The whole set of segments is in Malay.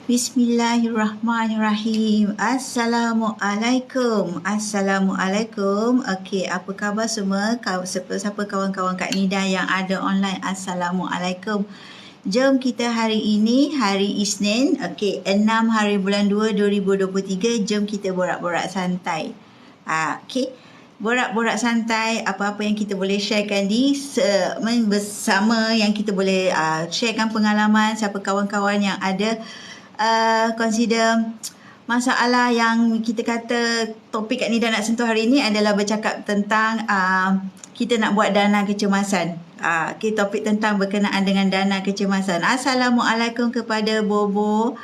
Bismillahirrahmanirrahim. Assalamualaikum. Assalamualaikum. Okey, apa khabar semua? Siapa kawan-kawan Kak Nida yang ada online? Assalamualaikum. Jom kita hari ini, hari Isnin, okey, 6 hari bulan 2, 2023, jom kita borak-borak santai. Okey. Borak-borak santai, apa-apa yang kita boleh sharekan di bersama, yang kita boleh sharekan pengalaman, siapa kawan-kawan yang ada consider masalah yang kita kata topik Kak Nida nak sentuh hari ini adalah bercakap tentang kita nak buat dana kecemasan. Okay, topik tentang berkenaan dengan dana kecemasan. Assalamualaikum kepada Bobo,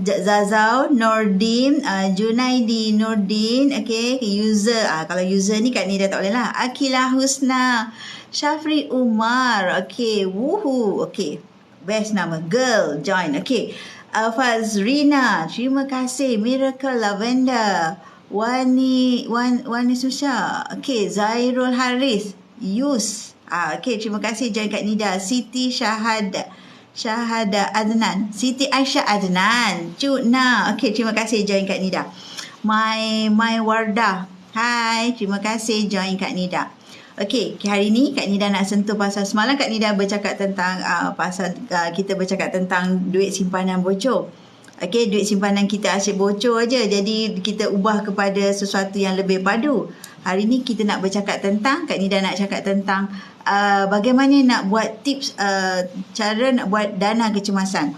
Zazau, Nordin, Junaidi, Nordin, okay, user. Kalau user ni Kak Nida tak boleh lah. Akilah Husna, Syafri Umar, okay, wuhu, okay. Best nama, girl, join, okay. Fazrina, terima kasih. Miracle Lavender, Wani Susha, okay. Zairul Haris, Yus, okay, terima kasih join Kak Nida. Siti Syahada Adnan, Siti Aisyah Adnan, Cuna, okay, terima kasih join Kak Nida. My Wardah, hai, terima kasih join Kak Nida. Okey, hari ni Kak Nida nak sentuh pasal semalam Kak Nida bercakap tentang kita bercakap tentang duit simpanan bocor. Okey, duit simpanan kita asyik bocor aja, jadi kita ubah kepada sesuatu yang lebih padu. Hari ni kita nak bercakap tentang, Kak Nida nak cakap tentang bagaimana nak buat tips cara nak buat dana kecemasan.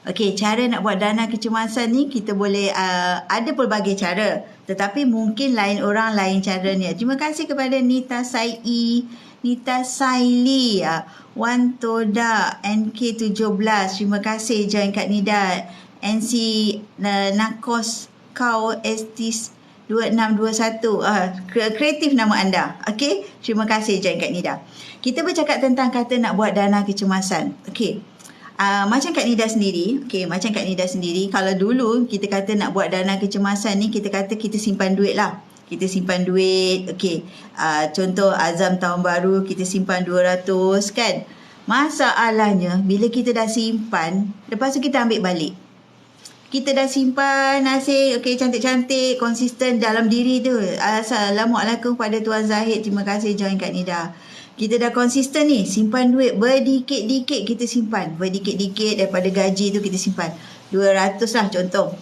Okey, cara nak buat dana kecemasan ni kita boleh ada pelbagai cara, tetapi mungkin lain orang lain caranya. Terima kasih kepada Nita Saili, Wantoda, NK17. Terima kasih join Kak Nida. NC Nakos Kau Estis 2621. Kreatif nama anda. Okey, terima kasih join Kak Nida. Kita bercakap tentang kata nak buat dana kecemasan. Okey. Macam Kak Nida sendiri, kalau dulu kita kata nak buat dana kecemasan ni, kita kata kita simpan duit lah. Kita simpan duit, okey. Contoh azam tahun baru, kita simpan 200 kan. Masalahnya, bila kita dah simpan, lepas tu kita ambil balik. Kita dah simpan nasi, okey, cantik-cantik, konsisten dalam diri tu. Assalamualaikum kepada Tuan Zahid, terima kasih join Kak Nida. Kita dah konsisten ni, simpan duit berdikit-dikit kita simpan. Berdikit-dikit daripada gaji tu kita simpan. 200 lah contoh.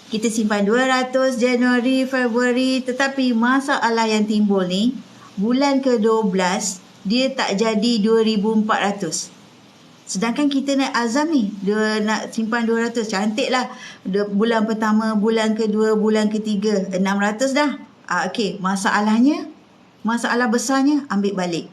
Kita simpan 200 Januari, Februari. Tetapi masalah yang timbul ni, bulan ke-12 dia tak jadi 2,400. Sedangkan kita nak azam ni, dia nak simpan 200. Cantik lah. Bulan pertama, bulan kedua, bulan ketiga, 600 dah. Okey, masalah besarnya ambil balik.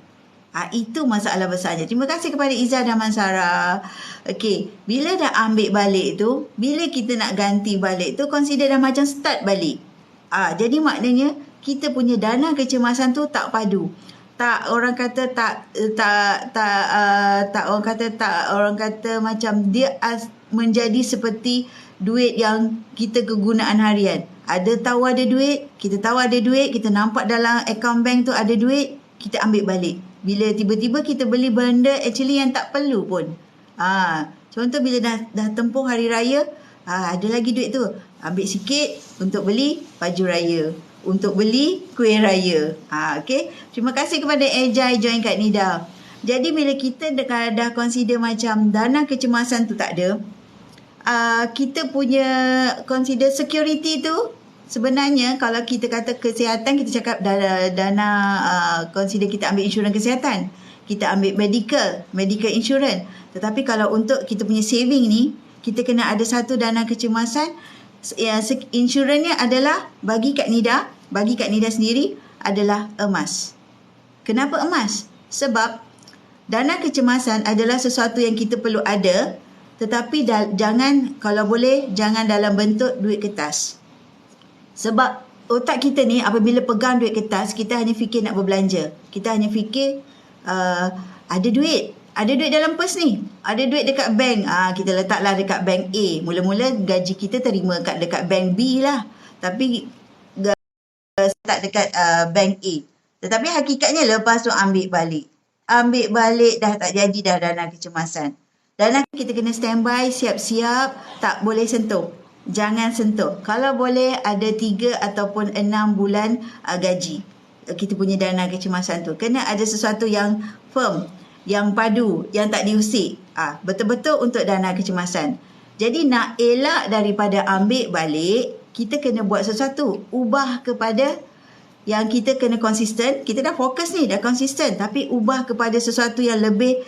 Itu masalah besarnya. Terima kasih kepada Izzah dan Mansara. Okey, bila dah ambil balik tu, bila kita nak ganti balik tu, consider dah macam start balik. Jadi maknanya kita punya dana kecemasan tu tak padu. Orang kata macam dia menjadi seperti duit yang kita kegunaan harian. Kita tahu ada duit, kita nampak dalam akaun bank tu ada duit, kita ambil balik. Bila tiba-tiba kita beli benda actually yang tak perlu pun. Contoh bila dah tempuh hari raya, ada lagi duit tu. Ambil sikit untuk beli baju raya, untuk beli kuih raya. Okay. Terima kasih kepada Ejai join Kak Nida. Jadi bila kita dah consider macam dana kecemasan tu tak ada, kita punya consider security tu, sebenarnya kalau kita kata kesihatan, kita cakap dana consider kita ambil insurans kesihatan, kita ambil medical insurance. Tetapi kalau untuk kita punya saving ni, kita kena ada satu dana kecemasan. Insurans-nya adalah bagi Kak Nida sendiri adalah emas. Kenapa emas? Sebab dana kecemasan adalah sesuatu yang kita perlu ada, tetapi jangan, kalau boleh, jangan dalam bentuk duit kertas. Sebab otak kita ni apabila pegang duit kertas, kita hanya fikir nak berbelanja. Kita hanya fikir ada duit dalam pers ni, ada duit dekat bank. Kita letaklah dekat bank A. Mula-mula gaji kita terima dekat bank B lah. Tapi letak dekat bank A. Tetapi hakikatnya lepas tu ambil balik dah tak jadi dah dana kecemasan. Dana kita kena standby, siap-siap, tak boleh sentuh. Jangan sentuh. Kalau boleh ada 3 ataupun 6 bulan gaji. Kita punya dana kecemasan tu. Kena ada sesuatu yang firm, yang padu, yang tak diusik. Betul-betul untuk dana kecemasan. Jadi nak elak daripada ambil balik, kita kena buat sesuatu. Ubah kepada yang kita kena konsisten. Kita dah fokus ni, dah konsisten. Tapi ubah kepada sesuatu yang lebih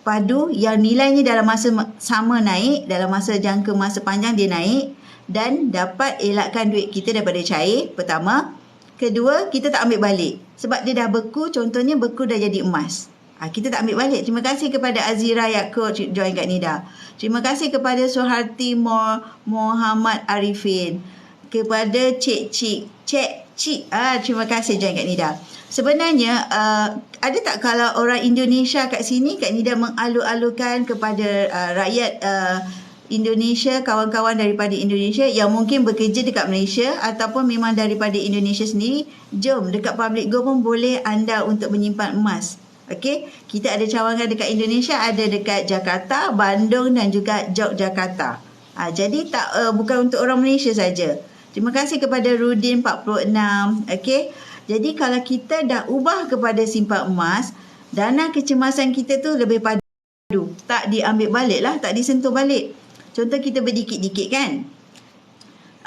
padu, yang nilainya dalam masa sama naik, dalam masa jangka masa panjang dia naik dan dapat elakkan duit kita daripada cair, pertama. Kedua, kita tak ambil balik. Sebab dia dah beku, contohnya beku dah jadi emas. Kita tak ambil balik. Terima kasih kepada Azira Yaakob join kat Nida. Terima kasih kepada Suharti Muhammad Arifin. Kepada Cik Cik. Terima kasih join kat Nida. Sebenarnya ada tak kalau orang Indonesia kat sini, kat Nida mengalu-alukan kepada rakyat Indonesia, kawan-kawan daripada Indonesia yang mungkin bekerja dekat Malaysia ataupun memang daripada Indonesia sendiri, jom dekat Public Go pun boleh anda untuk menyimpan emas. Okey, kita ada cawangan dekat Indonesia, ada dekat Jakarta, Bandung dan juga Yogyakarta. Jadi bukan untuk orang Malaysia saja. Terima kasih kepada Rudin 46. Okey. Jadi kalau kita dah ubah kepada simpan emas, dana kecemasan kita tu lebih padu. Tak diambil balik lah, tak disentuh balik. Contoh kita berdikit-dikit kan.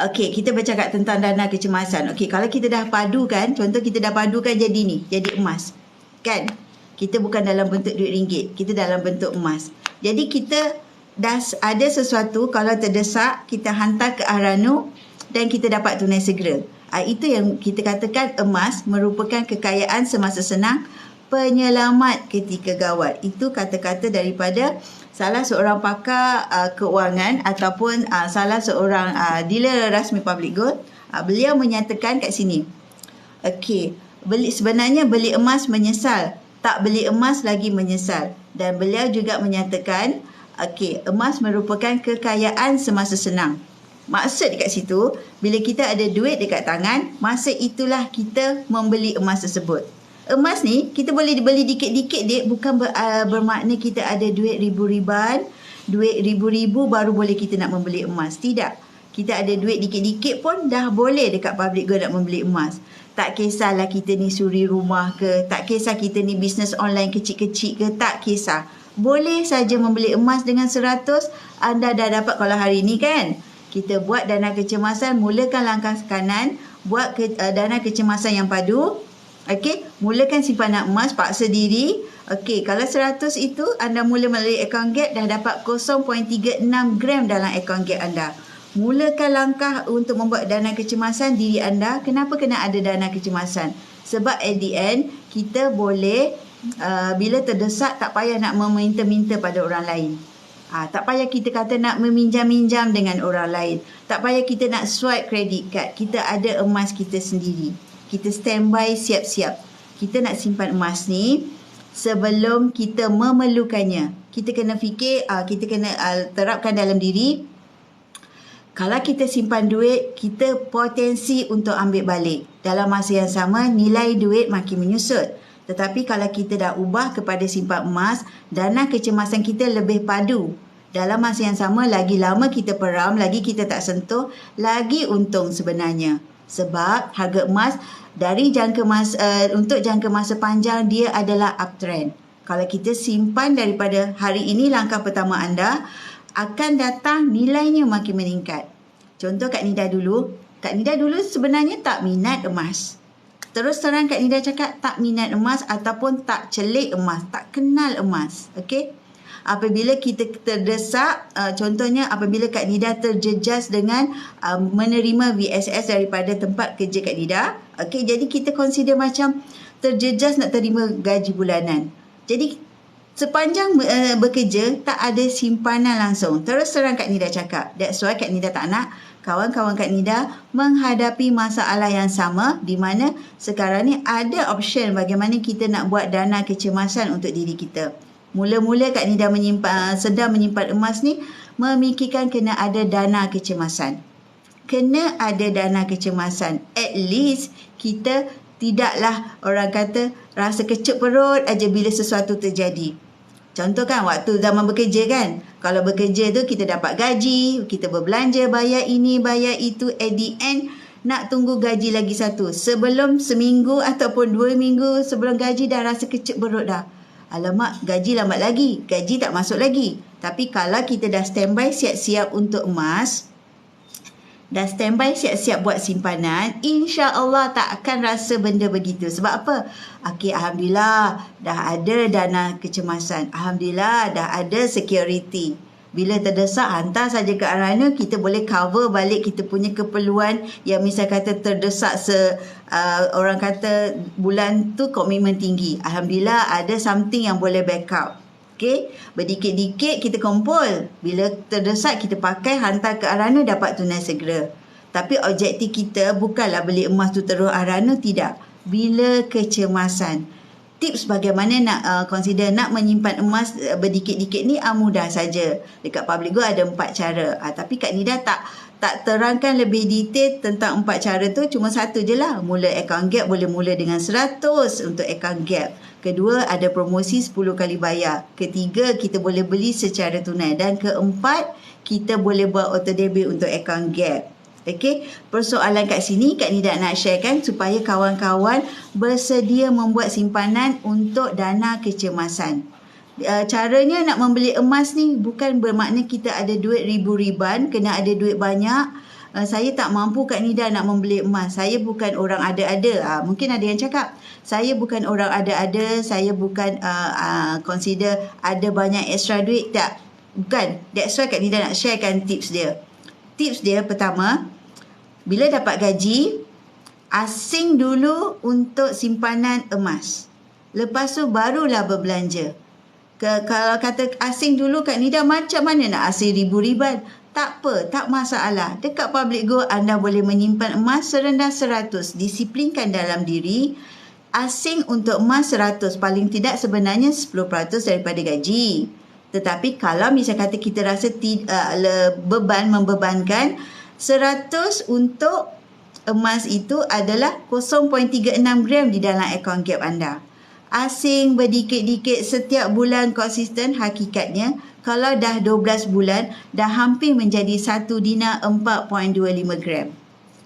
Okey, kita bercakap tentang dana kecemasan. Okey, kalau kita dah padukan, contoh kita dah padukan jadi ni, jadi emas. Kan? Kita bukan dalam bentuk duit ringgit, kita dalam bentuk emas. Jadi kita dah ada sesuatu, kalau terdesak, kita hantar ke Ahranu dan kita dapat tunai segera. Itu yang kita katakan emas merupakan kekayaan semasa senang, penyelamat ketika gawat. Itu kata-kata daripada salah seorang pakar keuangan ataupun salah seorang dealer rasmi Public Gold. Beliau menyatakan kat sini. Okey, sebenarnya beli emas menyesal, tak beli emas lagi menyesal. Dan beliau juga menyatakan, okey, emas merupakan kekayaan semasa senang. Maksud dekat situ, bila kita ada duit dekat tangan, masa itulah kita membeli emas tersebut. Emas ni, kita boleh beli dikit-dikit dia, bukan bermakna kita ada duit ribu-riban, duit ribu-ribu baru boleh kita nak membeli emas. Tidak. Kita ada duit dikit-dikit pun dah boleh dekat Public Go nak membeli emas. Tak kisahlah kita ni suri rumah ke, tak kisah kita ni bisnes online kecil-kecil ke, tak kisah. Boleh saja membeli emas dengan 100, anda dah dapat kalau hari ni kan. Kita buat dana kecemasan, mulakan langkah kanan, buat dana kecemasan yang padu. Okey, mulakan simpanan emas, paksa diri. Okey, kalau 100 itu anda mula melalui akaun Gap, dah dapat 0.36 gram dalam akaun Gap anda. Mulakan langkah untuk membuat dana kecemasan diri anda. Kenapa kena ada dana kecemasan? Sebab at the end, kita boleh bila terdesak tak payah nak meminta-minta pada orang lain. Tak payah kita kata nak meminjam-minjam dengan orang lain. Tak payah kita nak swipe credit card. Kita ada emas kita sendiri. Kita standby siap-siap. Kita nak simpan emas ni sebelum kita memerlukannya. Kita kena fikir, kita kena terapkan dalam diri. Kalau kita simpan duit, kita potensi untuk ambil balik. Dalam masa yang sama, nilai duit makin menyusut. Tetapi kalau kita dah ubah kepada simpan emas, dana kecemasan kita lebih padu. Dalam masa yang sama, lagi lama kita peram, lagi kita tak sentuh, lagi untung sebenarnya. Sebab harga emas dari untuk jangka masa panjang, dia adalah uptrend. Kalau kita simpan daripada hari ini, langkah pertama anda, akan datang nilainya makin meningkat. Contoh Kak Nida dulu. Kak Nida dulu sebenarnya tak minat emas. Terus terang Kak Nida cakap tak minat emas ataupun tak celik emas, tak kenal emas. Okey? Apabila kita terdesak, contohnya apabila Kak Nida terjejas dengan menerima VSS daripada tempat kerja Kak Nida. Okey, jadi kita consider macam terjejas nak terima gaji bulanan. Jadi sepanjang bekerja tak ada simpanan langsung. Terus terang Kak Nida cakap. That's why Kak Nida tak nak kawan-kawan Kak Nida menghadapi masalah yang sama, di mana sekarang ni ada option bagaimana kita nak buat dana kecemasan untuk diri kita. Mula-mula Kak Nida sedang menyimpan emas ni, memikirkan kena ada dana kecemasan. Kena ada dana kecemasan. At least kita tidaklah orang kata rasa kecut perut aja bila sesuatu terjadi. Contoh kan waktu zaman bekerja kan. Kalau bekerja tu kita dapat gaji, kita berbelanja, bayar ini, bayar itu. At the end, nak tunggu gaji lagi satu. Sebelum seminggu ataupun 2 minggu sebelum gaji dah rasa kecek perut dah. Alamak, gaji lambat lagi. Gaji tak masuk lagi. Tapi kalau kita dah standby siap-siap untuk emas, dah standby siap-siap buat simpanan, insya-Allah tak akan rasa benda begitu. Sebab apa? Okey, alhamdulillah dah ada dana kecemasan. Alhamdulillah dah ada security. Bila terdesak, hantar saja ke Arana, kita boleh cover balik kita punya keperluan yang misal kata terdesak orang kata bulan tu komitmen tinggi. Alhamdulillah ada something yang boleh backup. Okey, berdikit-dikit kita kumpul. Bila terdesak kita pakai, hantar ke Arana, dapat tunai segera. Tapi objektif kita bukanlah beli emas tu terus Arana, tidak. Bila kecemasan. Tips bagaimana nak consider nak menyimpan emas berdikit-dikit ni mudah saja. Dekat Public Gold ada 4 cara. Tapi Kak Nida tak terangkan lebih detail tentang 4 cara tu, cuma satu je lah. Mula account gap boleh mula dengan 100 untuk account gap. Kedua, ada promosi 10 kali bayar. Ketiga, kita boleh beli secara tunai. Dan keempat, kita boleh buat auto debit untuk account gap. Okey, persoalan kat sini Kak Nida nak sharekan supaya kawan-kawan bersedia membuat simpanan untuk dana kecemasan. Caranya nak membeli emas ni bukan bermakna kita ada duit ribu-riban, kena ada duit banyak. Saya tak mampu Kak Nida nak membeli emas. Saya bukan orang ada-ada. Mungkin ada yang cakap, saya bukan orang ada-ada, saya bukan consider ada banyak extra duit. Tak, bukan. That's why Kak Nida nak sharekan tips dia. Tips dia pertama, bila dapat gaji, asing dulu untuk simpanan emas. Lepas tu barulah berbelanja. Kalau kata asing dulu Kak Nida, macam mana nak asing ribu-riban? Tak apa, tak masalah. Dekat Public Gold anda boleh menyimpan emas serendah 100. Disiplinkan dalam diri. Asing untuk emas 100. Paling tidak sebenarnya 10% daripada gaji. Tetapi kalau misal kata kita rasa membebankan, 100 untuk emas itu adalah 0.36 gram di dalam akaun gap anda. Asing berdikit-dikit setiap bulan konsisten, hakikatnya kalau dah 12 bulan dah hampir menjadi 1 dinar 4.25 gram.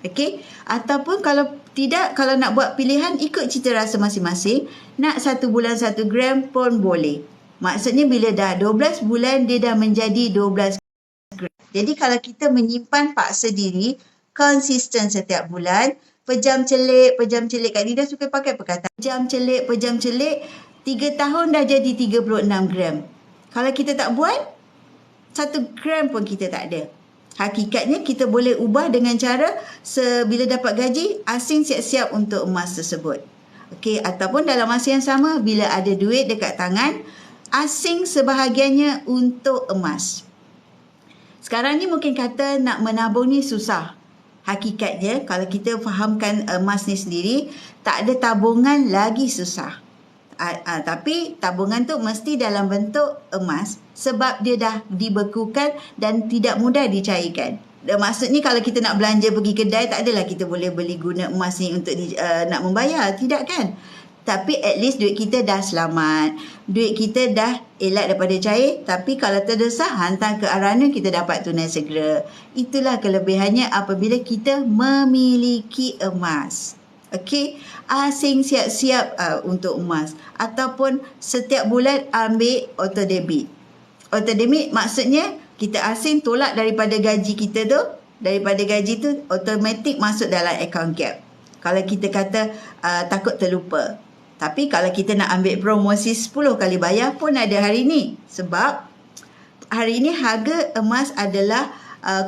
Okey? Ataupun kalau tidak, kalau nak buat pilihan ikut cita rasa masing-masing, nak 1 bulan 1 gram pun boleh. Maksudnya bila dah 12 bulan dia dah menjadi 12 gram. Jadi kalau kita menyimpan paksa diri konsisten setiap bulan, pejam celik Kak Nida suka pakai perkataan pejam celik 3 tahun dah jadi 36 gram. Kalau kita tak buat, 1 gram pun kita tak ada. Hakikatnya kita boleh ubah dengan cara bila dapat gaji, asing siap-siap untuk emas tersebut. Okey, ataupun dalam masa yang sama bila ada duit dekat tangan, asing sebahagiannya untuk emas. Sekarang ni mungkin kata nak menabung ni susah. Hakikatnya kalau kita fahamkan emas ni sendiri, tak ada tabungan lagi susah. Tapi tabungan tu mesti dalam bentuk emas sebab dia dah dibekukan dan tidak mudah dicairkan. Maksudnya kalau kita nak belanja pergi kedai, tak adalah kita boleh beli guna emas ni untuk nak membayar. Tidak kan? Tapi at least duit kita dah selamat. Duit kita dah elak daripada cair. Tapi kalau terdesak, hantar ke Arana, kita dapat tunai segera. Itulah kelebihannya apabila kita memiliki emas. Okey, asing siap-siap untuk emas. Ataupun setiap bulan ambil auto debit. Auto debit maksudnya kita asing tolak daripada gaji kita tu. Daripada gaji tu automatik masuk dalam account gap. Kalau kita kata takut terlupa. Tapi kalau kita nak ambil promosi 10 kali bayar pun ada hari ni. Sebab hari ini harga emas adalah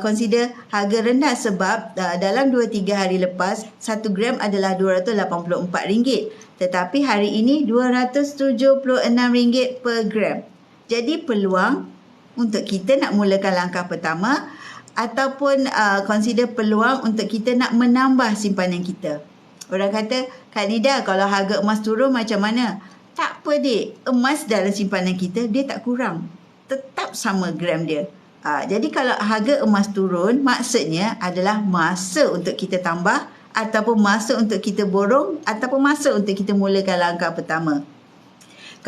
consider harga rendah sebab dalam 2-3 hari lepas 1 gram adalah RM284. Tetapi hari ini RM276 per gram. Jadi peluang untuk kita nak mulakan langkah pertama ataupun consider peluang untuk kita nak menambah simpanan kita. Orang kata, Kak Nida kalau harga emas turun macam mana? Tak apa dik, emas dalam simpanan kita dia tak kurang. Tetap sama gram dia. Jadi kalau harga emas turun, maksudnya adalah masa untuk kita tambah ataupun masa untuk kita borong ataupun masa untuk kita mulakan langkah pertama.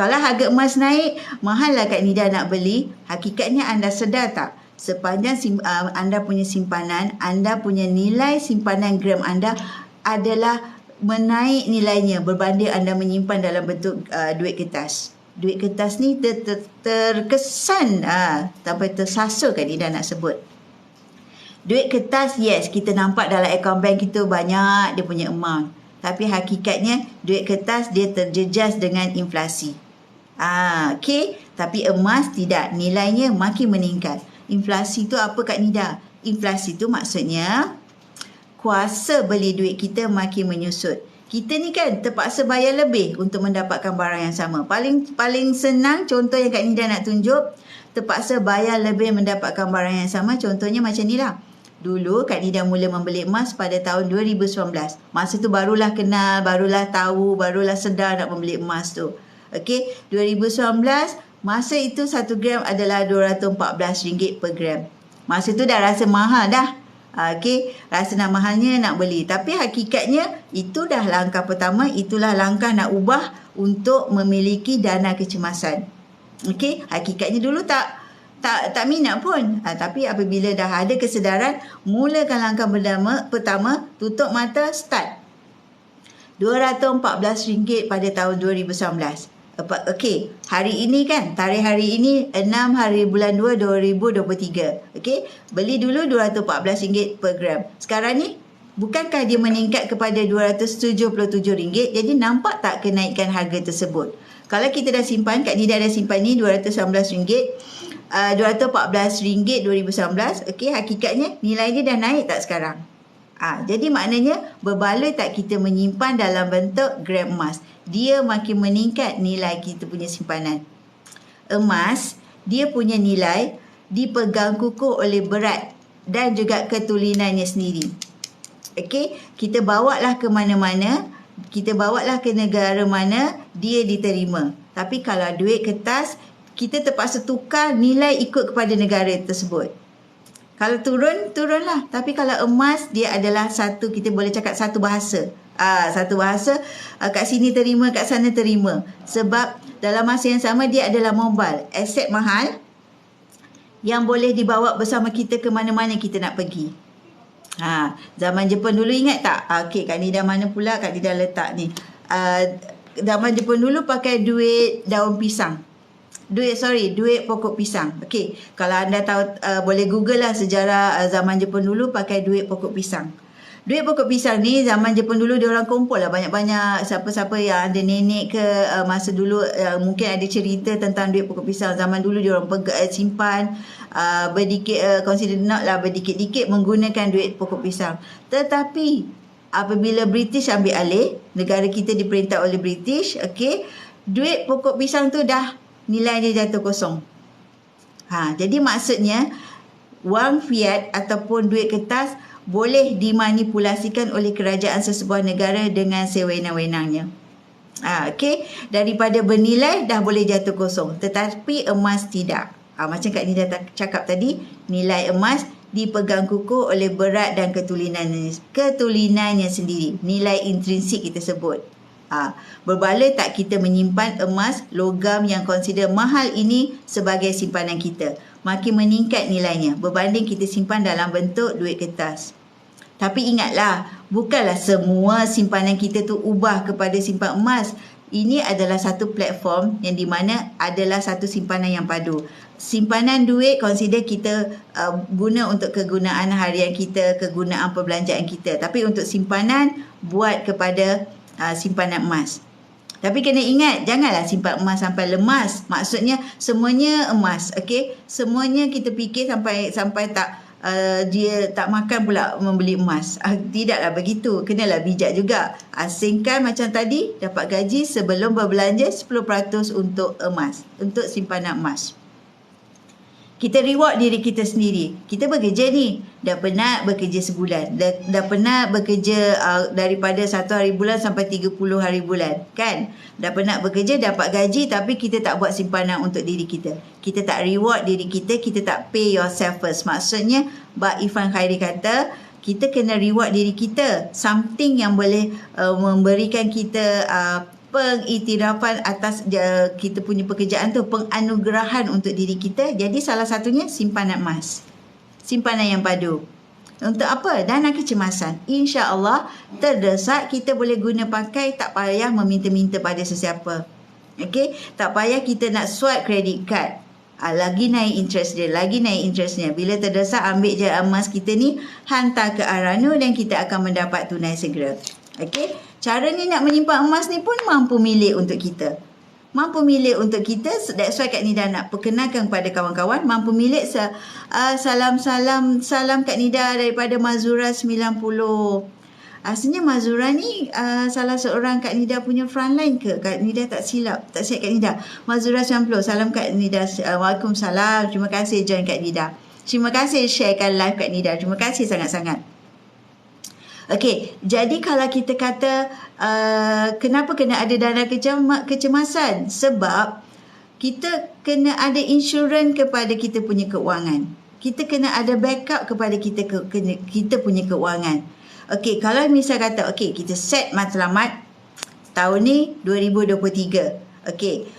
Kalau harga emas naik, mahal lah Kak Nida nak beli. Hakikatnya anda sedar tak? Sepanjang anda punya simpanan, anda punya nilai simpanan gram anda adalah menaik nilainya berbanding anda menyimpan dalam bentuk duit kertas. Duit kertas ni terkesan sampai tersasul Kak Nida nak sebut. Duit kertas, yes, kita nampak dalam akaun bank kita banyak dia punya amount. Tapi hakikatnya duit kertas dia terjejas dengan inflasi. Okey, tapi emas tidak, nilainya makin meningkat. Inflasi tu apa Kak Nida? Inflasi tu maksudnya kuasa beli duit kita makin menyusut. Kita ni kan terpaksa bayar lebih untuk mendapatkan barang yang sama. Paling senang contoh yang Kak Nida nak tunjuk, terpaksa bayar lebih mendapatkan barang yang sama. Contohnya macam ni lah. Dulu Kak Nida mula membeli emas pada tahun 2019. Masa tu barulah kenal, barulah tahu, barulah sedar nak membeli emas tu. Okey, 2019 masa itu 1 gram adalah RM214 per gram. Masa tu dah rasa mahal dah. Okey, rasa nak mahalnya nak beli. Tapi hakikatnya itu dah langkah pertama, itulah langkah nak ubah untuk memiliki dana kecemasan. Okey, hakikatnya dulu tak minat pun. Tapi apabila dah ada kesedaran, mulakan langkah pertama, tutup mata, start. RM214 pada tahun 2019. Okey, hari ini kan, tarikh hari ini 6 hari bulan 2 2023. Okey, beli dulu RM214 per gram. Sekarang ni, bukankah dia meningkat kepada RM277? Jadi nampak tak kenaikan harga tersebut? Kalau kita dah simpan, Kak Nida dah simpan ni RM219, RM214 2019. Okey, hakikatnya nilai dia dah naik tak sekarang? Jadi maknanya berbaloi tak kita menyimpan dalam bentuk gram emas? Dia makin meningkat nilai kita punya simpanan. Emas, dia punya nilai dipegang kukuh oleh berat dan juga ketulinannya sendiri. Okey, kita bawalah ke mana-mana, kita bawalah ke negara mana, dia diterima. Tapi kalau duit kertas, kita terpaksa tukar nilai ikut kepada negara tersebut. Kalau turunlah. Tapi kalau emas, dia adalah satu, kita boleh cakap satu bahasa. Satu bahasa, kat sini terima, kat sana terima. Sebab dalam masa yang sama, dia adalah mobile, aset mahal yang boleh dibawa bersama kita ke mana-mana kita nak pergi. Zaman Jepun dulu ingat tak? Okey, Kak Nida mana pula Kak Nida letak ni? Zaman Jepun dulu pakai duit daun pisang. Duit pokok pisang. Okey, kalau anda tahu, boleh google lah sejarah zaman Jepun dulu pakai duit pokok pisang. Duit pokok pisang ni zaman Jepun dulu dia orang kumpul lah banyak-banyak, siapa-siapa yang ada nenek ke masa dulu mungkin ada cerita tentang duit pokok pisang. Zaman dulu dia orang simpan berdikit, consider not lah, berdikit-dikit menggunakan duit pokok pisang. Tetapi apabila British ambil alih, negara kita diperintah oleh British, okey, duit pokok pisang tu dah nilai dia jatuh kosong. Jadi maksudnya wang fiat ataupun duit kertas boleh dimanipulasikan oleh kerajaan sesebuah negara dengan sewenang-wenangnya. Okey, daripada bernilai dah boleh jatuh kosong, tetapi emas tidak. Macam Kak Nida cakap tadi, nilai emas dipegang kukuh oleh berat dan ketulinannya sendiri. Nilai intrinsik kita sebut. Berbaloi tak kita menyimpan emas logam yang consider mahal ini sebagai simpanan kita? Makin meningkat nilainya berbanding kita simpan dalam bentuk duit kertas. Tapi ingatlah, bukanlah semua simpanan kita tu ubah kepada simpan emas. Ini adalah satu platform yang di mana adalah satu simpanan yang padu. Simpanan duit consider kita guna untuk kegunaan harian kita, kegunaan perbelanjaan kita. Tapi untuk simpanan, buat kepada simpanan emas. Tapi kena ingat, janganlah simpan emas sampai lemas. Maksudnya semuanya emas, okey? Semuanya kita fikir sampai tak dia tak makan pula membeli emas. Tidaklah begitu. Kenalah bijak juga. Asingkan macam tadi, dapat gaji sebelum berbelanja 10% untuk emas, untuk simpanan emas. Kita reward diri kita sendiri. Kita bekerja ni, dah penat bekerja sebulan. Dah penat bekerja daripada 1 hari bulan sampai 30 hari bulan. Kan? Dah penat bekerja, dapat gaji tapi kita tak buat simpanan untuk diri kita. Kita tak reward diri kita, kita tak pay yourself first. Maksudnya, Mbak Ifan Khairi kata, kita kena reward diri kita. Something yang boleh memberikan kita pengiktirafan atas kita punya pekerjaan tu, penganugerahan untuk diri kita. Jadi salah satunya simpanan emas, simpanan yang padu. Untuk apa? Dana kecemasan. InsyaAllah terdesak kita boleh guna pakai, tak payah meminta-minta pada sesiapa. Okey, tak payah kita nak swipe credit card. Lagi naik interest dia, lagi naik interestnya. Bila terdesak, ambil je emas kita ni, hantar ke Arano dan kita akan mendapat tunai segera. Okey, caranya nak menyimpan emas ni pun mampu milik untuk kita. Mampu milik untuk kita. That's why Kak Nida nak perkenalkan kepada kawan-kawan. Mampu milik salam Kak Nida daripada Mazura 90. Asalnya Mazura ni salah seorang Kak Nida punya frontline ke? Kak Nida tak silap Kak Nida. Mazura 90. Salam Kak Nida. Waalaikumsalam. Terima kasih join Kak Nida. Terima kasih sharekan live Kak Nida. Terima kasih sangat-sangat. Okey, jadi kalau kita kata kenapa kena ada dana kecemasan? Sebab kita kena ada insurans kepada kita punya keuangan. Kita kena ada backup kepada kita punya keuangan. Okey, kalau misal kata okey, kita set matlamat tahun ni 2023. Okey,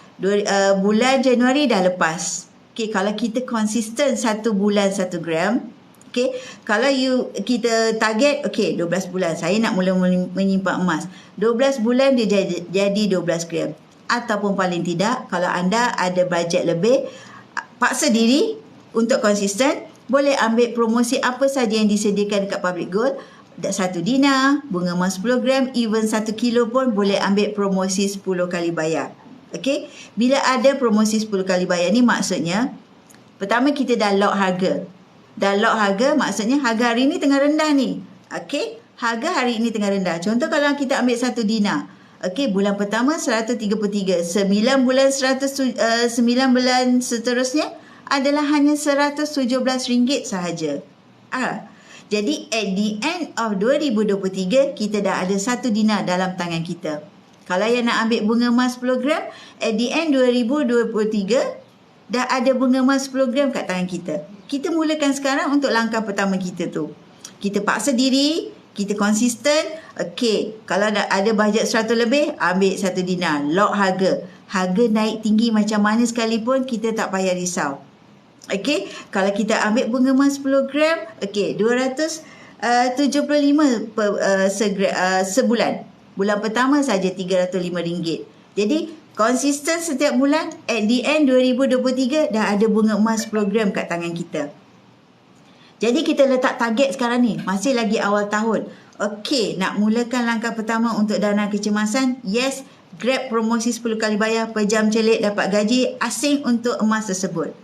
bulan Januari dah lepas. Okey, kalau kita konsisten 1 bulan 1 gram. Okey, kalau kita target, okey 12 bulan saya nak mula menyimpan emas. 12 bulan dia jadi 12 gram. Ataupun paling tidak, kalau anda ada bajet lebih, paksa diri untuk konsisten, boleh ambil promosi apa saja yang disediakan dekat Public Gold. 1 dinar, bunga emas 10 gram, even 1 kilo pun boleh ambil promosi 10 kali bayar. Okey, bila ada promosi 10 kali bayar ni maksudnya, pertama kita dah lock harga. Dah lock harga maksudnya harga hari ni tengah rendah ni. Okey, harga hari ini tengah rendah. Contoh kalau kita ambil 1 dinar. Okey, bulan pertama 133, 9 bulan 9 bulan seterusnya adalah hanya RM117 sahaja. Jadi at the end of 2023 kita dah ada 1 dinar dalam tangan kita. Kalau yang nak ambil bunga emas 10 gram, at the end 2023 dah ada bunga emas 10 gram kat tangan kita. Kita mulakan sekarang untuk langkah pertama kita tu. Kita paksa diri, kita konsisten. Okey, kalau ada bajet 100 lebih, ambil 1 dinar. Lock harga. Harga naik tinggi macam mana sekalipun, kita tak payah risau. Okey, kalau kita ambil bunga emas 10 gram, okey, 275 sebulan. Bulan pertama saja RM305. Jadi, konsisten setiap bulan, at the end 2023 dah ada bunga emas 10 gram kat tangan kita. Jadi kita letak target sekarang ni, masih lagi awal tahun. Okey, nak mulakan langkah pertama untuk dana kecemasan. Yes, grab promosi 10 kali bayar per jam celik dapat gaji asing untuk emas tersebut.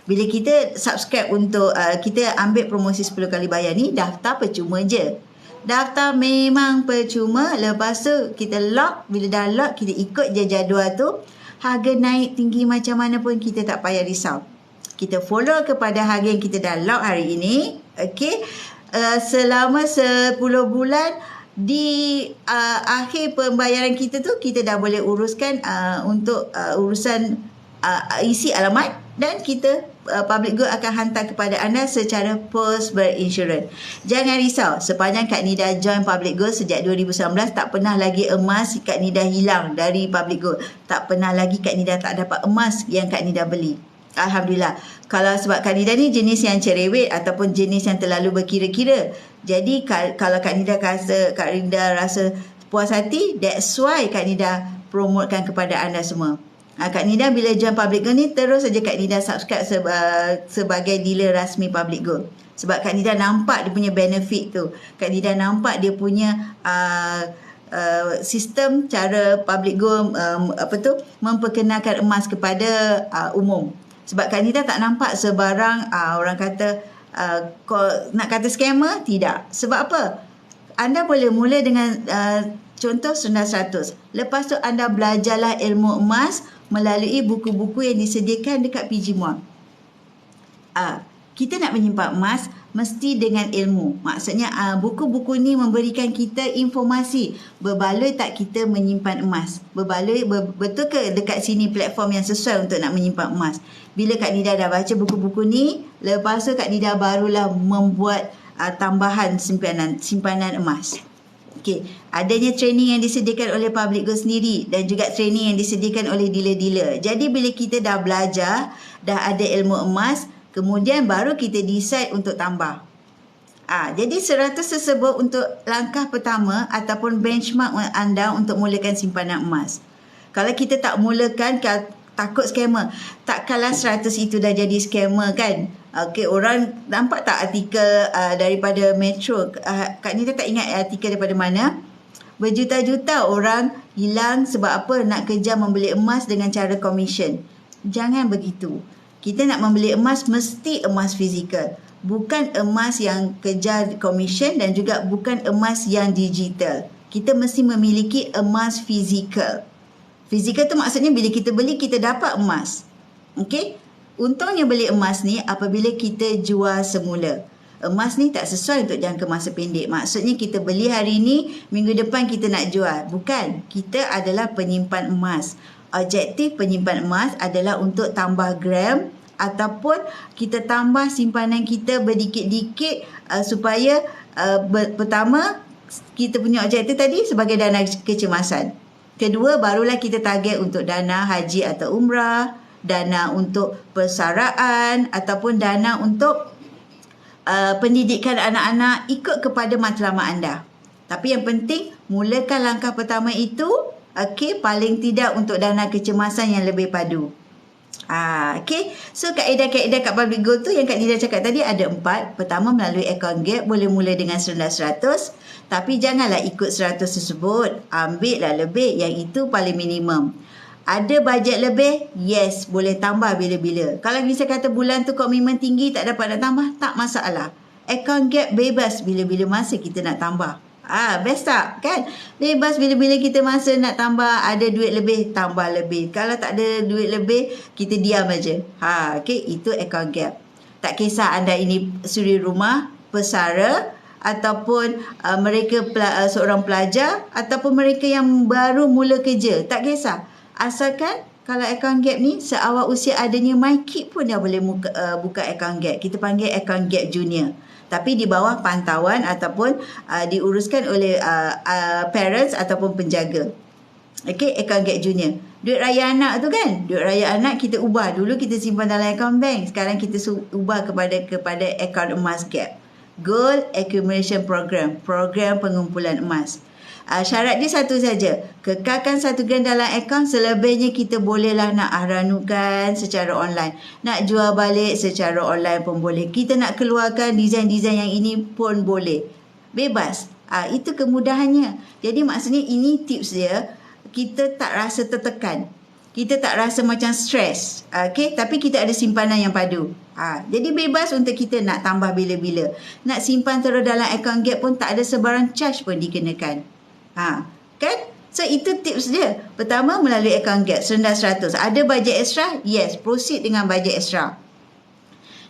Bila kita subscribe untuk kita ambil promosi 10 kali bayar ni, daftar percuma je. Daftar memang percuma. Lepas tu kita lock. Bila dah lock, kita ikut je jadual tu. Harga naik tinggi macam mana pun kita tak payah risau. Kita follow kepada harga yang kita dah lock hari ini. Okey. Selama 10 bulan di akhir pembayaran kita tu, kita dah boleh uruskan untuk urusan isi alamat, dan kita Public Gold akan hantar kepada anda secara post berinsurans. Jangan risau, sepanjang Kak Nida join Public Gold sejak 2019, tak pernah lagi emas Kak Nida hilang dari Public Gold. Tak pernah lagi Kak Nida tak dapat emas yang Kak Nida beli. Alhamdulillah. Kalau sebab Kak Nida ni jenis yang cerewet ataupun jenis yang terlalu berkira-kira. Jadi kalau Kak Nida rasa puas hati, that's why Kak Nida promotekan kepada anda semua. Kak Nida bila join Public Gold ni, terus saja Kak Nida subscribe sebagai dealer rasmi Public Gold. Sebab Kak Nida nampak dia punya benefit tu. Kak Nida nampak dia punya sistem cara Public Gold memperkenalkan emas kepada umum. Sebab Kak Nida tak nampak sebarang orang kata nak kata scammer, tidak. Sebab apa? Anda boleh mula dengan contoh rendah 100. Lepas tu anda belajarlah ilmu emas melalui buku-buku yang disediakan dekat PG Mall. Kita nak menyimpan emas mesti dengan ilmu. Maksudnya buku-buku ni memberikan kita informasi. Berbaloi tak kita menyimpan emas? Betul ke dekat sini platform yang sesuai untuk nak menyimpan emas? Bila Kak Nida dah baca buku-buku ni, lepas tu Kak Nida barulah membuat tambahan simpanan emas. Okey, adanya training yang disediakan oleh Public Go sendiri dan juga training yang disediakan oleh dealer-dealer. Jadi bila kita dah belajar, dah ada ilmu emas, kemudian baru kita decide untuk tambah. Jadi 100 tersebut untuk langkah pertama ataupun benchmark anda untuk mulakan simpanan emas. Kalau kita tak mulakan, takut scammer. Takkanlah 100 itu dah jadi scammer kan? Okey, orang nampak tak artikel daripada Metro? Kak Nida tak ingat artikel daripada mana. Berjuta-juta orang hilang sebab apa? Nak kejar membeli emas dengan cara commission. Jangan begitu. Kita nak membeli emas, mesti emas fizikal. Bukan emas yang kejar commission dan juga bukan emas yang digital. Kita mesti memiliki emas fizikal. Fizikal tu maksudnya bila kita beli, kita dapat emas. Okey? Untungnya beli emas ni apabila kita jual semula. Emas ni tak sesuai untuk jangka masa pendek. Maksudnya kita beli hari ni, minggu depan kita nak jual. Bukan. Kita adalah penyimpan emas. Objektif penyimpan emas adalah untuk tambah gram ataupun kita tambah simpanan kita berdikit-dikit supaya pertama, kita punya objektif tadi sebagai dana kecemasan. Kedua, barulah kita target untuk dana haji atau umrah, dana untuk persaraan ataupun dana untuk pendidikan anak-anak ikut kepada matlamat anda. Tapi yang penting, mulakan langkah pertama itu, okey, paling tidak untuk dana kecemasan yang lebih padu. Okey. So, kaedah-kaedah kat Public Go tu yang Kak Nida cakap tadi ada 4. Pertama, melalui account gap, boleh mula dengan rendah 100. Tapi janganlah ikut 100 tersebut. Ambillah lebih, yang itu paling minimum. Ada bajet lebih? Yes, boleh tambah bila-bila. Kalau bisa kata bulan tu komitmen tinggi, tak dapat nak tambah, tak masalah. Account gap bebas bila-bila masa kita nak tambah. Best tak? Kan? Bebas bila-bila kita masa nak tambah, ada duit lebih, tambah lebih. Kalau tak ada duit lebih, kita diam aja. Okay, itu account gap. Tak kisah anda ini suri rumah, pesara, ataupun mereka seorang pelajar, ataupun mereka yang baru mula kerja. Tak kisah. Asalkan kalau account gap ni seawal usia adanya MyKid pun dah boleh buka account gap. Kita panggil account gap junior. Tapi di bawah pantauan ataupun diuruskan oleh parents ataupun penjaga. Okey, account gap junior. Duit raya anak tu kan? Duit raya anak kita ubah. Dulu kita simpan dalam account bank. Sekarang kita ubah kepada account emas gap. Gold Accumulation Program. Program pengumpulan emas. Syarat dia satu saja. Kekalkan 1 gram dalam akaun, selebihnya kita bolehlah nak ahranukan secara online. Nak jual balik secara online pun boleh. Kita nak keluarkan desain-desain yang ini pun boleh. Bebas. Itu kemudahannya. Jadi maksudnya ini tips dia. Kita tak rasa tertekan. Kita tak rasa macam stres. Okay? Tapi kita ada simpanan yang padu. Jadi bebas untuk kita nak tambah bila-bila. Nak simpan terus dalam akaun gap pun tak ada sebarang charge pun dikenakan. Kan? So itu tips dia. Pertama, melalui account gap rendah 100. Ada bajet extra? Yes, proceed dengan bajet extra.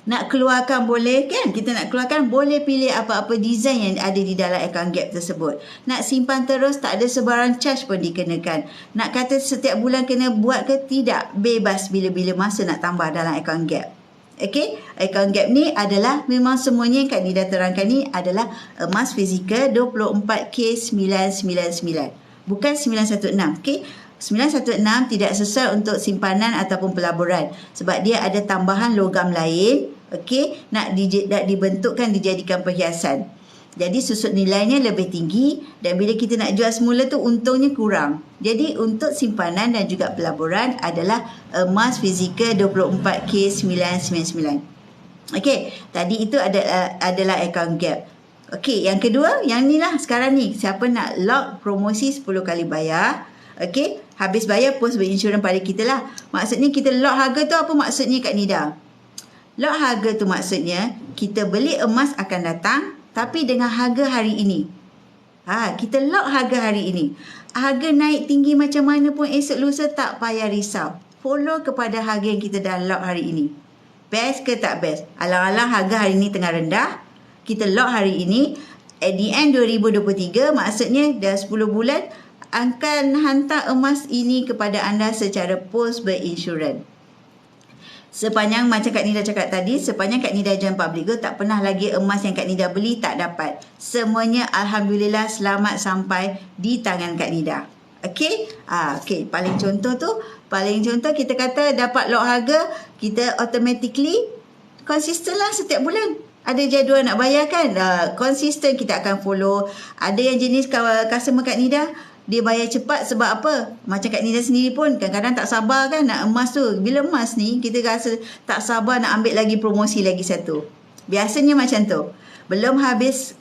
Nak keluarkan boleh kan? Kita nak keluarkan boleh pilih apa-apa design yang ada di dalam account gap tersebut. Nak simpan terus, tak ada sebarang charge pun dikenakan. Nak kata setiap bulan kena buat ke? Tidak. Bebas bila-bila masa nak tambah dalam account gap. Okey, account gap ni adalah memang semuanya yang Kak Nida terangkan ni adalah emas fizikal 24K999. Bukan 916. Okey, 916 tidak sesuai untuk simpanan ataupun pelaburan sebab dia ada tambahan logam lain, okey, nak dibentukkan dijadikan perhiasan. Jadi susut nilainya lebih tinggi dan bila kita nak jual semula tu untungnya kurang. Jadi untuk simpanan dan juga pelaburan adalah emas fizikal 24K999. Okey, tadi itu adalah account gap. Okey, yang kedua, yang ni lah sekarang ni. Siapa nak lock promosi 10 kali bayar, okey, habis bayar post berinsurans pada kita lah. Maksudnya kita lock harga tu apa maksudnya Kak Nida? Lock harga tu maksudnya kita beli emas akan datang tapi dengan harga hari ini. Kita lock harga hari ini. Harga naik tinggi macam mana pun esok lusa tak payah risau. Follow kepada harga yang kita dah lock hari ini. Best ke tak best? Alang-alang harga hari ini tengah rendah. Kita lock hari ini. At the end 2023 maksudnya dah 10 bulan akan hantar emas ini kepada anda secara post berinsurans. Sepanjang macam Kak Nida cakap tadi, sepanjang Kak Nida join Public Go, tak pernah lagi emas yang Kak Nida beli tak dapat. Semuanya Alhamdulillah selamat sampai di tangan Kak Nida. Okey? Okey, paling contoh kita kata dapat lot harga, kita automatically konsisten lah setiap bulan. Ada jadual nak bayar kan? Konsisten kita akan follow. Ada yang jenis customer Kak Nida, dia bayar cepat sebab apa? Macam Kak Nida sendiri pun kadang-kadang tak sabar kan nak emas tu. Bila emas ni, kita rasa tak sabar nak ambil lagi promosi lagi satu. Biasanya macam tu. Belum habis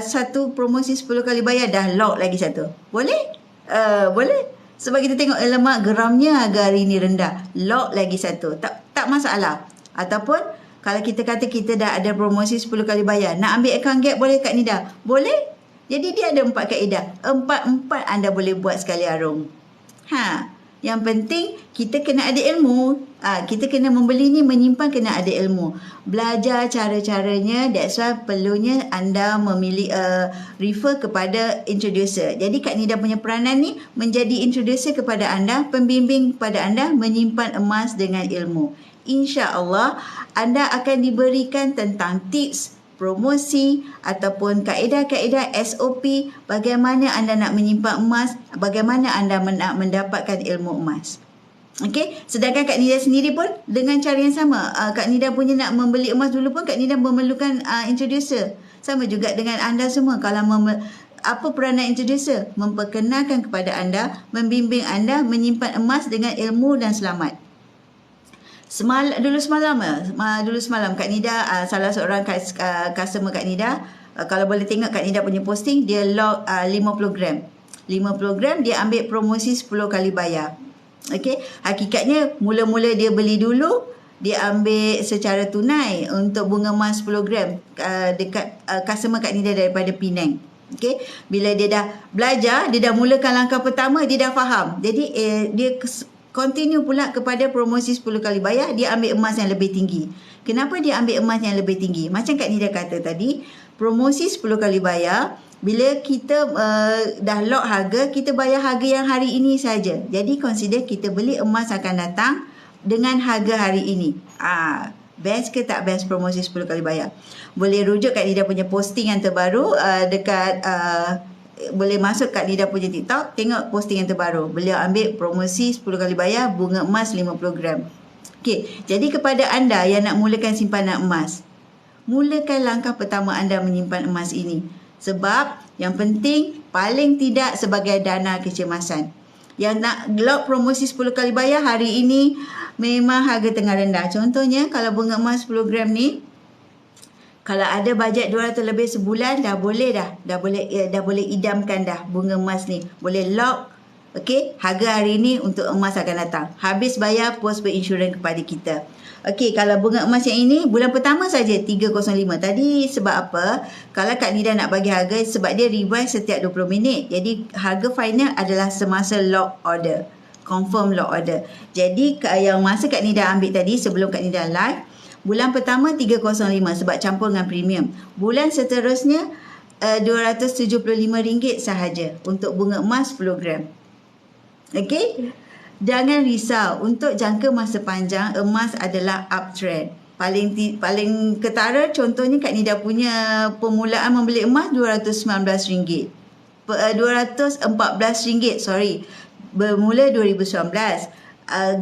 satu promosi 10 kali bayar, dah lock lagi satu. Boleh? Boleh. Sebab kita tengok lemak geramnya harga hari ni rendah. Lock lagi satu. Tak masalah. Ataupun kalau kita kata kita dah ada promosi 10 kali bayar, nak ambil account gap boleh Kak Nida? Boleh. Jadi dia ada 4 kaedah. 4 anda boleh buat sekali arung. Yang penting kita kena ada ilmu. Kita kena membeli ni, menyimpan kena ada ilmu. Belajar cara-caranya. That's why perlunya anda memilih refer kepada introducer. Jadi Kak Nida punya peranan ni menjadi introducer kepada anda, pembimbing kepada anda menyimpan emas dengan ilmu. InsyaAllah anda akan diberikan tentang tips, promosi ataupun kaedah-kaedah SOP bagaimana anda nak menyimpan emas, bagaimana anda nak mendapatkan ilmu emas. Okey, sedangkan Kak Nida sendiri pun dengan cara yang sama. Kak Nida punya nak membeli emas dulu pun Kak Nida memerlukan introducer. Sama juga dengan anda semua. Kalau apa peranan introducer? Memperkenalkan kepada anda, membimbing anda menyimpan emas dengan ilmu dan selamat. Dulu semalam Kak Nida, salah seorang customer Kak Nida, kalau boleh tengok Kak Nida punya posting, dia log 50 gram. 50 gram dia ambil promosi 10 kali bayar. Okey, hakikatnya mula-mula dia beli dulu, dia ambil secara tunai untuk bunga emas 10 gram dekat customer Kak Nida daripada Penang. Okey, bila dia dah belajar, dia dah mulakan langkah pertama, dia dah faham. Jadi dia continue pula kepada promosi 10 kali bayar, dia ambil emas yang lebih tinggi. Kenapa dia ambil emas yang lebih tinggi? Macam Kak Nida kata tadi, promosi 10 kali bayar, bila kita dah lock harga, kita bayar harga yang hari ini saja. Jadi consider kita beli emas akan datang dengan harga hari ini. Best ke tak best promosi 10 kali bayar? Boleh rujuk Kak Nida punya posting yang terbaru dekat boleh masuk Kak Nida punya TikTok, tengok posting yang terbaru. Beliau ambil promosi 10 kali bayar bunga emas 50 gram. Okey, jadi kepada anda yang nak mulakan simpanan emas, mulakan langkah pertama anda menyimpan emas ini. Sebab yang penting paling tidak sebagai dana kecemasan. Yang nak lock promosi 10 kali bayar hari ini memang harga tengah rendah. Contohnya kalau bunga emas 10 gram ni, kalau ada bajet 200 lebih sebulan, dah boleh idamkan dah bunga emas ni. Boleh lock. Okey, harga hari ni untuk emas akan datang. Habis bayar postpaid insurans kepada kita. Okey, kalau bunga emas yang ini bulan pertama saja 305. Tadi sebab apa? Kalau Kak Nida nak bagi harga sebab dia revise setiap 20 minit. Jadi harga final adalah semasa lock order. Confirm lock order. Jadi yang masa Kak Nida ambil tadi sebelum Kak Nida live, bulan pertama 305 sebab campur dengan premium. Bulan seterusnya RM275 sahaja untuk bunga emas 10 gram. Okey? Jangan risau, untuk jangka masa panjang emas adalah uptrend. Paling ketara contohnya Kak Nida punya permulaan membeli emas RM219. RM214, sorry. Bermula 2019.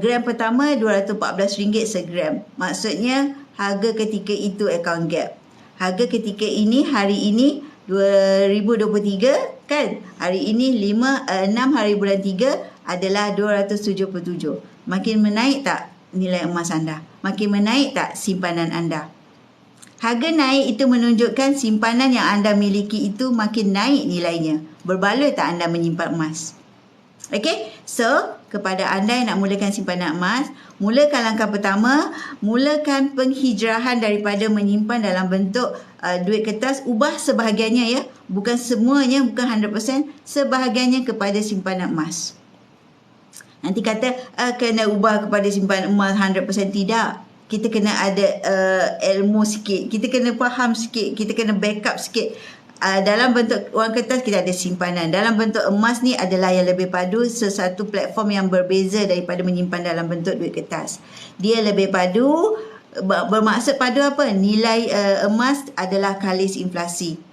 Gram pertama RM214 segram. Maksudnya harga ketika itu account gap. Harga ketika ini hari ini 2023 kan. Hari ini 6 hari bulan 3 adalah 277. Makin menaik tak nilai emas anda? Makin menaik tak simpanan anda? Harga naik itu menunjukkan simpanan yang anda miliki itu makin naik nilainya. Berbaloi tak anda menyimpan emas? Okey, so kepada anda yang nak mulakan simpanan emas, mulakan langkah pertama, mulakan penghijrahan daripada menyimpan dalam bentuk duit kertas, ubah sebahagiannya ya, bukan semuanya, bukan 100%, sebahagiannya kepada simpanan emas. Nanti kata kena ubah kepada simpanan emas 100%, tidak. Kita kena ada ilmu sikit, kita kena faham sikit, kita kena backup sikit. dalam bentuk wang kertas kita ada simpanan. Dalam bentuk emas ni adalah yang lebih padu, sesuatu platform yang berbeza daripada menyimpan dalam bentuk duit kertas. Dia lebih padu, bermaksud padu apa? Nilai emas adalah kalis inflasi.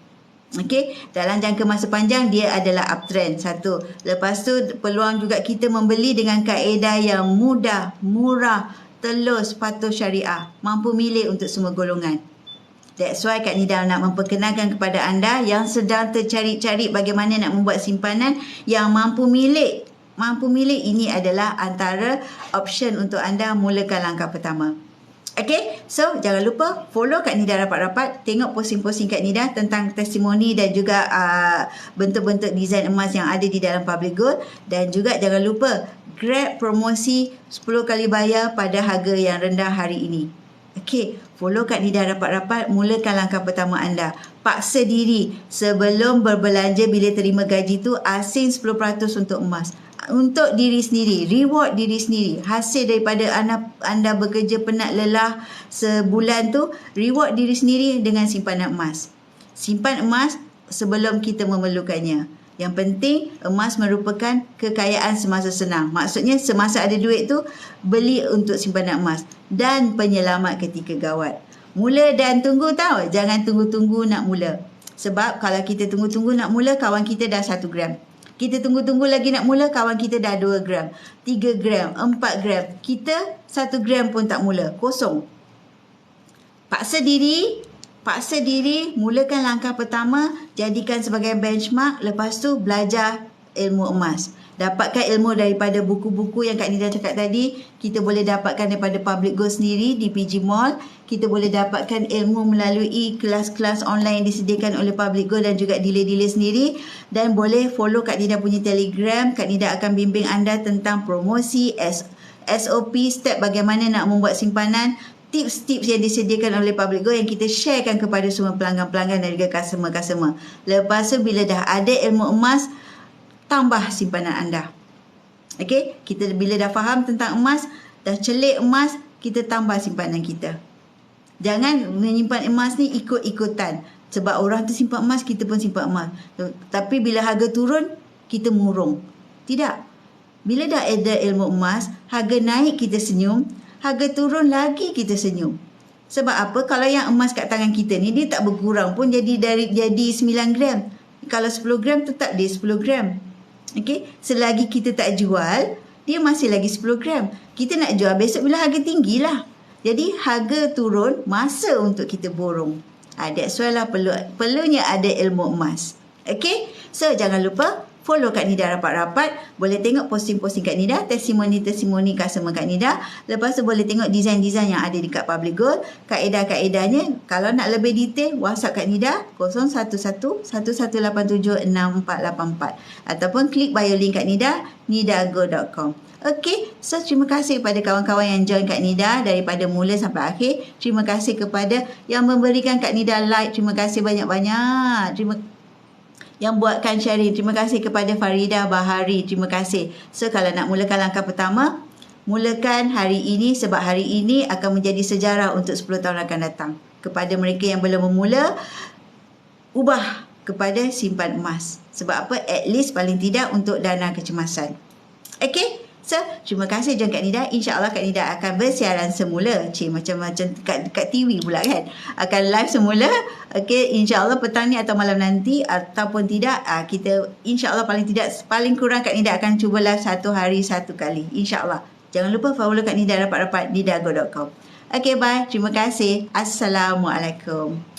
Okey, dalam jangka masa panjang dia adalah uptrend. Satu. Lepas tu peluang juga kita membeli dengan kaedah yang mudah, murah, telus, patuh syariah, mampu milih untuk semua golongan. That's why Kak Nida nak memperkenalkan kepada anda yang sedang tercari-cari bagaimana nak membuat simpanan yang mampu milik. Mampu milik ini adalah antara option untuk anda mulakan langkah pertama. Okay, so jangan lupa follow Kak Nida rapat-rapat, tengok posting-posting Kak Nida tentang testimoni dan juga bentuk-bentuk desain emas yang ada di dalam Public Gold, dan juga jangan lupa grab promosi 10 kali bayar pada harga yang rendah hari ini. Okey, follow Kak Nida rapat-rapat, mulakan langkah pertama anda. Paksa diri sebelum berbelanja bila terima gaji tu, asing 10% untuk emas. Untuk diri sendiri, reward diri sendiri. Hasil daripada anda bekerja penat lelah sebulan tu, reward diri sendiri dengan simpanan emas. Simpan emas sebelum kita memerlukannya. Yang penting, emas merupakan kekayaan semasa senang. Maksudnya, semasa ada duit tu, beli untuk simpanan emas. Dan penyelamat ketika gawat. Mula dan tunggu tahu. Jangan tunggu-tunggu nak mula. Sebab kalau kita tunggu-tunggu nak mula, kawan kita dah 1 gram. Kita tunggu-tunggu lagi nak mula, kawan kita dah 2 gram. 3 gram, 4 gram. Kita 1 gram pun tak mula. Kosong. Paksa diri, mulakan langkah pertama, jadikan sebagai benchmark, lepas tu belajar ilmu emas. Dapatkan ilmu daripada buku-buku yang Kak Nida cakap tadi. Kita boleh dapatkan daripada Public Gold sendiri di PG Mall. Kita boleh dapatkan ilmu melalui kelas-kelas online yang disediakan oleh Public Gold dan juga dealer-dealer sendiri. Dan boleh follow Kak Nida punya Telegram. Kak Nida akan bimbing anda tentang promosi, SOP, step bagaimana nak membuat simpanan, tips-tips yang disediakan oleh Public Gold yang kita sharekan kepada semua pelanggan-pelanggan dan juga customer-customer. Lepas tu bila dah ada ilmu emas, tambah simpanan anda. Okey, kita bila dah faham tentang emas, dah celik emas, kita tambah simpanan kita. Jangan menyimpan emas ni ikut-ikutan. Sebab orang tu simpan emas, kita pun simpan emas. Tapi bila harga turun, kita murung. Tidak. Bila dah ada ilmu emas, harga naik kita senyum, harga turun lagi kita senyum. Sebab apa? Kalau yang emas kat tangan kita ni, dia tak berkurang pun jadi 9 gram. Kalau 10 gram, tetap dia 10 gram. Okey, selagi kita tak jual, dia masih lagi 10 gram. Kita nak jual besok bila harga tinggi lah. Jadi harga turun, masa untuk kita borong. That's why lah perlunya ada ilmu emas. Okey, so jangan lupa follow Kak Nida rapat-rapat. Boleh tengok posting-posting Kak Nida, testimoni-testimoni customer Kak Nida. Lepas tu boleh tengok desain-desain yang ada dekat Public Gold. Kaedah-kaedahnya, kalau nak lebih detail, WhatsApp Kak Nida 011-1187-6484. Ataupun klik bio link Kak Nida, nidago.com. Okey, so terima kasih kepada kawan-kawan yang join Kak Nida daripada mula sampai akhir. Terima kasih kepada yang memberikan Kak Nida like. Terima kasih banyak-banyak. Yang buatkan sharing. Terima kasih kepada Farida Bahari. Terima kasih. So, kalau nak mulakan langkah pertama, mulakan hari ini sebab hari ini akan menjadi sejarah untuk 10 tahun akan datang. Kepada mereka yang belum memula, ubah kepada simpan emas. Sebab apa? At least paling tidak untuk dana kecemasan. Okay? So, terima kasih John Kak Nida. InsyaAllah Kak Nida akan bersiaran semula. Macam kat TV pula kan. Akan live semula. Okay, insyaAllah petang ni atau malam nanti. Ataupun tidak, kita insyaAllah paling kurang Kak Nida akan cuba live 1 hari 1 kali. InsyaAllah. Jangan lupa follow Kak Nida rapat-rapat di dago.com. Okay, bye. Terima kasih. Assalamualaikum.